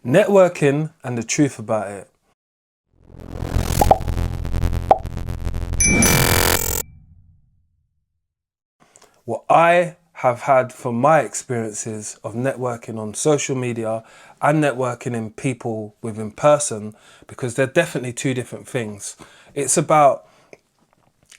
Networking and the truth about it. What I have had from my experiences of networking on social media and networking in people within person, because they're definitely two different things. It's about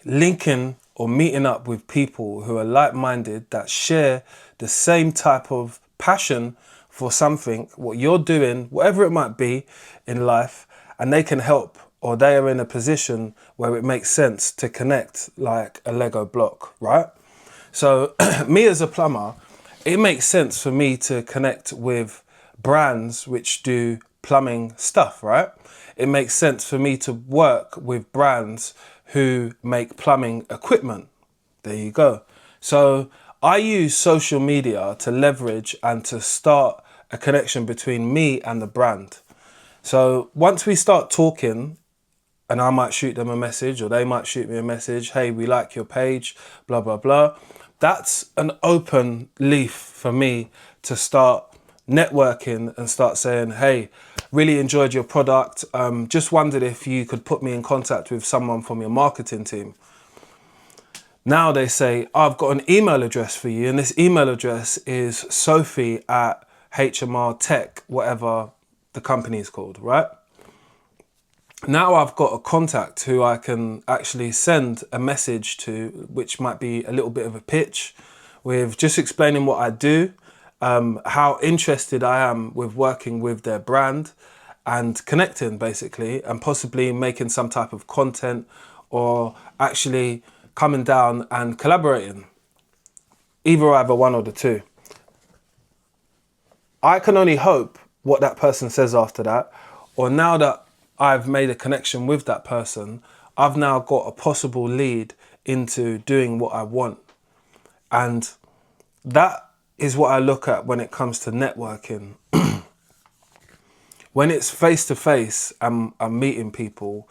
linking or meeting up with people who are like-minded, that share the same type of passion for something, what you're doing, whatever it might be in life, and they can help, or they are in a position where it makes sense to connect like a Lego block, right? So me as a plumber, it makes sense for me to connect with brands which do plumbing stuff, right? It makes sense for me to work with brands who make plumbing equipment. There you go. So I use social media to leverage and to start a connection between me and the brand. So once we start talking, and I might shoot them a message or they might shoot me a message, hey, we like your page, blah, blah, blah. That's an open leaf for me to start networking and start saying, hey, really enjoyed your product. Just wondered if you could put me in contact with someone from your marketing team. Now they say, I've got an email address for you, and this email address is Sophie@HMR Tech, whatever the company is called, right? Now I've got a contact who I can actually send a message to, which might be a little bit of a pitch with just explaining what I do, how interested I am with working with their brand and connecting basically, and possibly making some type of content or actually coming down and collaborating. Either one or the two. I can only hope what that person says after that, or now that I've made a connection with that person, I've now got a possible lead into doing what I want. And that is what I look at when it comes to networking. When it's face to face and I'm meeting people,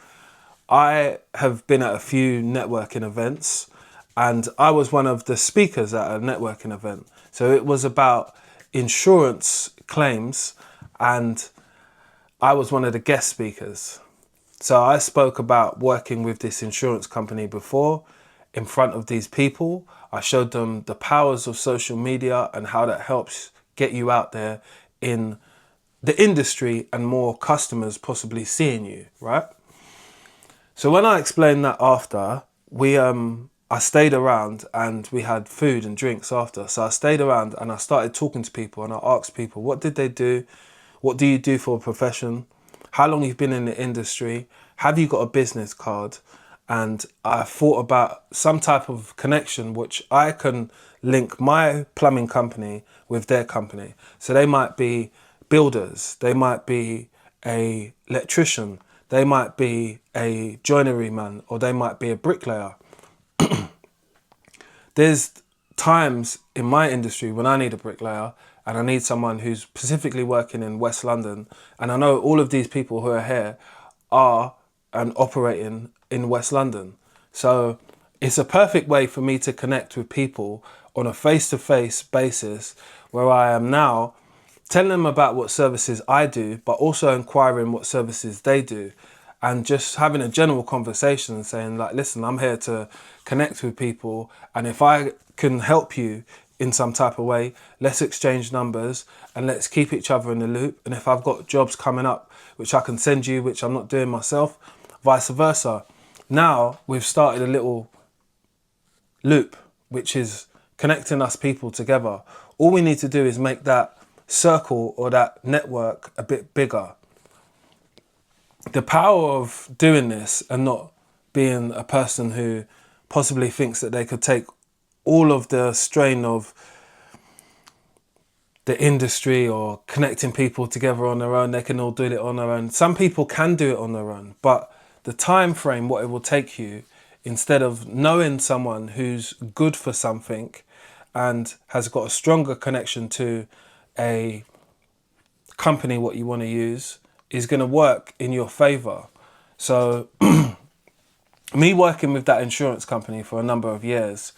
I have been at a few networking events and I was one of the speakers at a networking event. So it was about insurance claims and I was one of the guest speakers. So I spoke about working with this insurance company before in front of these people. I showed them the powers of social media and how that helps get you out there in the industry and more customers possibly seeing you, right? So when I explained that after, I stayed around and we had food and drinks after. So I stayed around and I started talking to people and I asked people, what did they do? What do you do for a profession? How long you've been in the industry? Have you got a business card? And I thought about some type of connection which I can link my plumbing company with their company. So they might be builders, they might be a electrician, they might be a joinery man, or they might be a bricklayer. There's times in my industry when I need a bricklayer and I need someone who's specifically working in West London. And I know all of these people who are here are and operating in West London. So it's a perfect way for me to connect with people on a face-to-face basis where I am now telling them about what services I do, but also inquiring what services they do. And just having a general conversation and saying like, listen, I'm here to connect with people. And if I can help you in some type of way, let's exchange numbers and let's keep each other in the loop. And if I've got jobs coming up, which I can send you, which I'm not doing myself, vice versa. Now we've started a little loop, which is connecting us people together. All we need to do is make that circle or that network a bit bigger. The power of doing this and not being a person who possibly thinks that they could take all of the strain of the industry or connecting people together on their own, they can all do it on their own. Some people can do it on their own, but the time frame, what it will take you, instead of knowing someone who's good for something and has got a stronger connection to a company, what you want to use, is going to work in your favor. So me working with that insurance company for a number of years,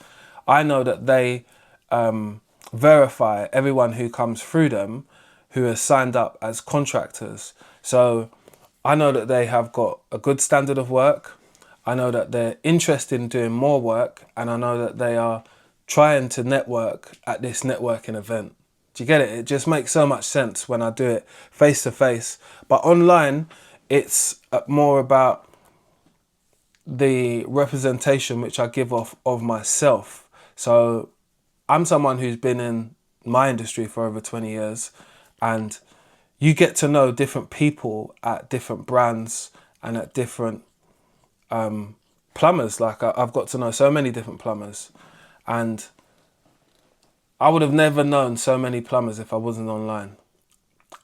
I know that they verify everyone who comes through them who are signed up as contractors. So I know that they have got a good standard of work. I know that they're interested in doing more work, and I know that they are trying to network at this networking event. Do you get it? It just makes so much sense when I do it face to face. But online, it's more about the representation which I give off of myself. So I'm someone who's been in my industry for over 20 years, and you get to know different people at different brands and at different plumbers. Like I've got to know so many different plumbers, and I would have never known so many plumbers if I wasn't online.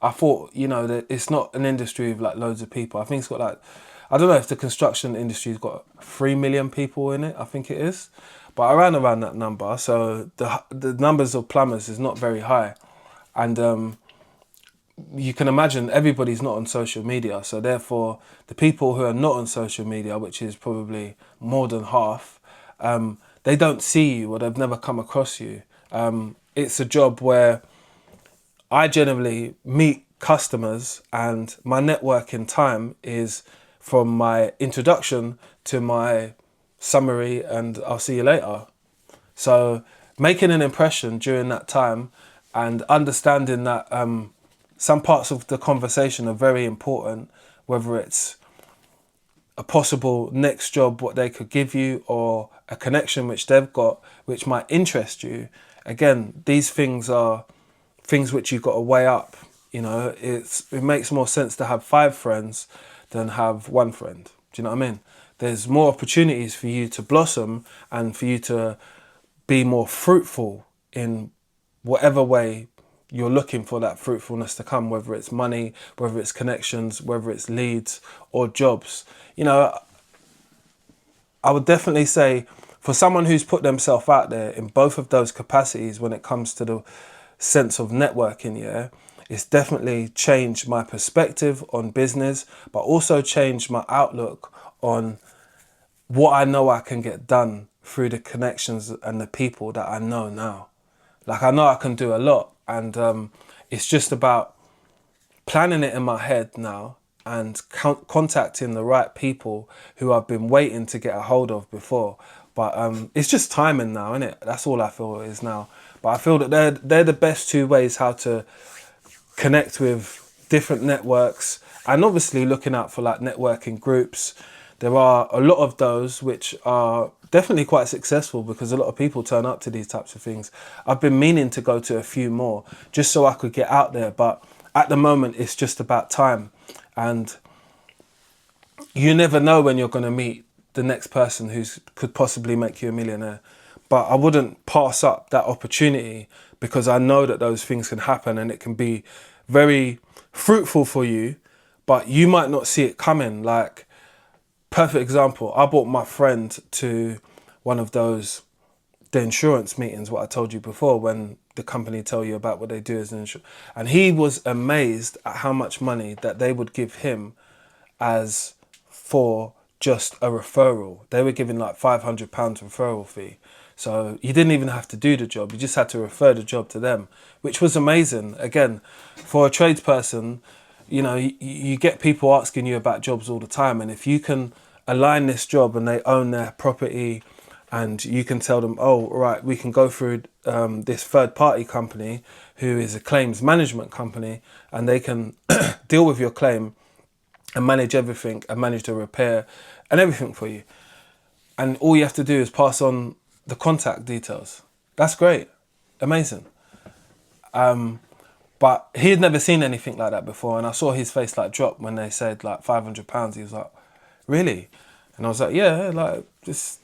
I thought, that it's not an industry with like loads of people. I think it's got like, I don't know if the construction industry's got 3 million people in it. I think it is, but around that number. So the numbers of plumbers is not very high, and you can imagine everybody's not on social media. So therefore, the people who are not on social media, which is probably more than half, they don't see you or they've never come across you. It's a job where I generally meet customers, and my networking time is from my introduction to my summary and I'll see you later. So making an impression during that time and understanding that some parts of the conversation are very important, whether it's a possible next job, what they could give you, or a connection which they've got, which might interest you. Again, these things are things which you've got to weigh up. It makes more sense to have 5 friends than have 1 friend. Do you know what I mean? There's more opportunities for you to blossom and for you to be more fruitful in whatever way you're looking for that fruitfulness to come, whether it's money, whether it's connections, whether it's leads or jobs. I would definitely say for someone who's put themselves out there in both of those capacities when it comes to the sense of networking, it's definitely changed my perspective on business, but also changed my outlook on what I know I can get done through the connections and the people that I know now. Like I know I can do a lot, and it's just about planning it in my head now and contacting the right people who I've been waiting to get a hold of before. But it's just timing now, isn't it? That's all I feel it is now. But I feel that they're the best 2 ways how to connect with different networks, and obviously looking out for like networking groups. There are a lot of those which are definitely quite successful because a lot of people turn up to these types of things. I've been meaning to go to a few more just so I could get out there, but at the moment it's just about time, and you never know when you're going to meet the next person who could possibly make you a millionaire. But I wouldn't pass up that opportunity because I know that those things can happen and it can be very fruitful for you, but you might not see it coming. Like, perfect example, I brought my friend to one of the insurance meetings, what I told you before, when the company tell you about what they do as an insurance. And he was amazed at how much money that they would give him as for just a referral. They were giving like £500 referral fee. So you didn't even have to do the job. You just had to refer the job to them, which was amazing. Again, for a tradesperson, you get people asking you about jobs all the time. And if you can align this job and they own their property, and you can tell them, oh, right, we can go through this third party company who is a claims management company, and they can deal with your claim and manage everything and manage the repair and everything for you. And all you have to do is pass on the contact details. That's great. Amazing. But he had never seen anything like that before. And I saw his face like drop when they said like £500. He was like, really? And I was like, yeah, like this,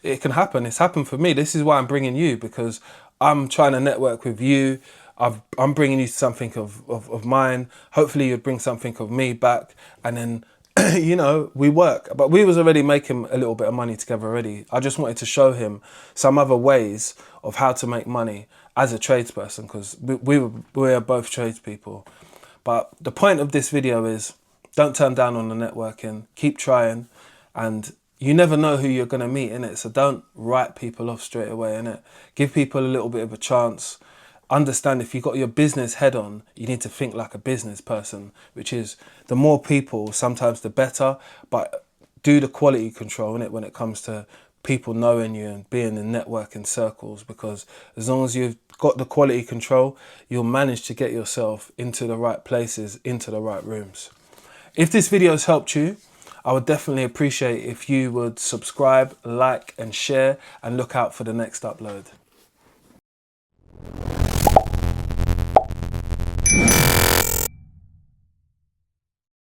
it can happen. It's happened for me. This is why I'm bringing you, because I'm trying to network with you. I'm bringing you something of mine. Hopefully you'd bring something of me back. And then, we work. But we was already making a little bit of money together already. I just wanted to show him some other ways of how to make money as a tradesperson, because we are both tradespeople. But the point of this video is, don't turn down on the networking. Keep trying. And you never know who you're going to meet, innit? So don't write people off straight away, innit? Give people a little bit of a chance. understand if you've got your business head on, you need to think like a business person, which is the more people, sometimes the better, but do the quality control in it when it comes to people knowing you and being in networking circles, because as long as you've got the quality control, you'll manage to get yourself into the right places, into the right rooms. If this video has helped you, I would definitely appreciate if you would subscribe, like and share, and look out for the next upload.